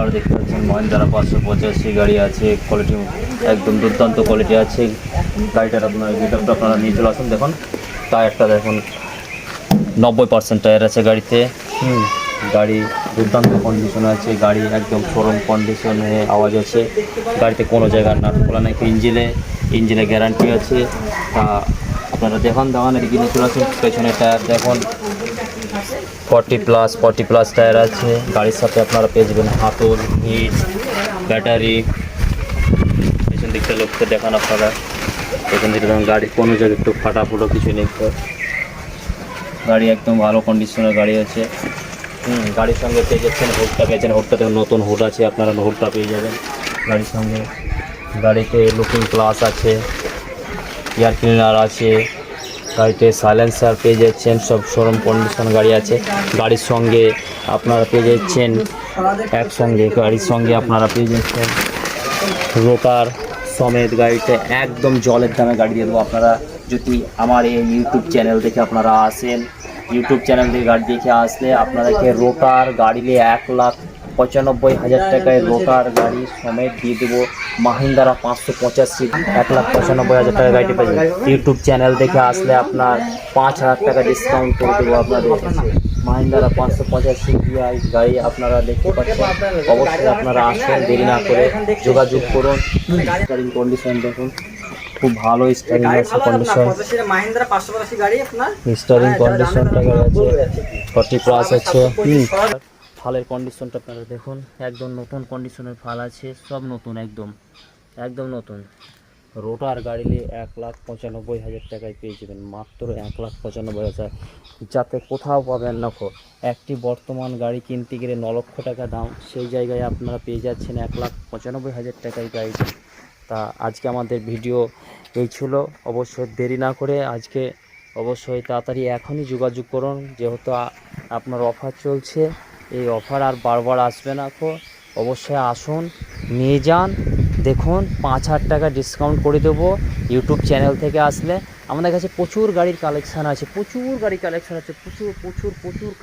আপনারা দেখতে পাচ্ছেন মহিন্দ্রা 585 গাড়ি আছে, কোয়ালিটি একদম দুর্দান্ত কোয়ালিটি আছে। গাড়িটার আপনার গেটআপটা আপনারা নিয়ে চলে আসুন। দেখুন টায়ারটা দেখুন 90% টায়ার আছে গাড়িতে। গাড়ি দুর্দান্ত কন্ডিশনে আছে, গাড়ি একদম শোরুম কন্ডিশনে আওয়াজ আছে। গাড়িতে কোনো জায়গার নাট খোলা নাই, ইঞ্জিনে গ্যারান্টি আছে। তা আপনারা দেখুন এদিকে নিয়ে চলে আসুন। পেছনে টায়ার দেখুন 40+ টায়ার আছে। গাড়ির সাথে আপনারা পেয়ে যাবেন হাতল, হিট, ব্যাটারি। পেছন দিকটা লোককে দেখান আপনারা। পেছন দিকে দেখুন গাড়ির কোনো জায়গায় একটু ফাটাফুটো কিছু নেই। গাড়ি একদম ভালো কন্ডিশনের গাড়ি আছে। গাড়ির সঙ্গে পেয়ে যাচ্ছেন হুডটা, পেয়েছেন হুডটাতে নতুন হুড আছে, আপনারা হুডটা পেয়ে যাবেন গাড়ির সঙ্গে। গাড়িতে লুকিং গ্লাস আছে, এয়ার ক্লিনার আছে, গাড়িতে সাইলেন্সার পেয়ে যাচ্ছেন, সব শোরুম কন্ডিশন গাড়ি আছে। গাড়ির সঙ্গে আপনারা পেয়ে যাচ্ছেন গাড়ির সঙ্গে আপনারা পেয়ে যাচ্ছেন রোটার সমেত। গাড়িতে একদম জলের দামে গাড়ি দিয়ে দেবো। আপনারা যদি আমার এই ইউটিউব চ্যানেল থেকে আপনারা আসেন, ইউটিউব চ্যানেল থেকে গাড়ি দেখে আসলে আপনাদেরকে রোটার গাড়ি নিয়ে 1,95,000 টাকায় রোটার গাড়ি সমেত দিয়ে দেবো। মাহিন্দ্রা 585 1,95,000 টাকা গাড়িটি পেয়ে যাবেন। ইউটিউব চ্যানেল দেখে আসলে আপনার 5,000 টাকা ডিসকাউন্ট করে দেবো আপনাদের। মাহিন্দ্রা 585 গাড়ি আপনারা দেখতে পাচ্ছেন। অবশ্যই আপনারা আসুন, দেরি না করে যোগাযোগ করুন। স্টারিং কন্ডিশন দেখুন, খুব ভালো স্টারিং আছে কন্ডিশন। মাহিন্দ্রা 585 গাড়ি আপনার স্টারিং কন্ডিশনটা আছে 40+ আছে। ফালের কন্ডিশনটা আপনারা দেখুন, একদম নতুন কন্ডিশনের ফাল আছে, সব নতুন, একদম নতুন। রোটার গাড়ি নিয়ে 1,95,000 টাকায় পেয়ে যাবেন, মাত্র 1,95,000, যাতে কোথাও পাবেন না। একটি বর্তমান গাড়ি কিনতে গেলে 9 লক্ষ টাকা দাম, সেই জায়গায় আপনারা পেয়ে যাচ্ছেন 1,95,000 টাকায় গাড়িটা। তা আজকে আমাদের ভিডিও এই ছিল। অবশ্যই দেরি না করে আজকে অবশ্যই তাড়াতাড়ি এখনই যোগাযোগ করুন, যেহেতু আপনার অফার চলছে। এই অফার আর বারবার আসবে না। অবশ্যই আসুন, নিয়ে যান, দেখুন 5,000 টাকা ডিসকাউন্ট করে দেবো ইউটিউব চ্যানেল থেকে আসলে। আমাদের কাছে প্রচুর গাড়ির কালেকশান আছে, প্রচুর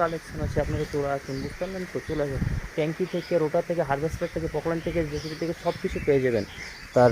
কালেকশান আছে। আপনাকে চলে আসুন, বুঝতে পারলেন তো? চলে আসুন, ট্যাঙ্কি থেকে, রোটার থেকে, হারভেস্টার থেকে, পকলাইন থেকে, জেসিবি থেকে সব কিছু পেয়ে যাবেন। তার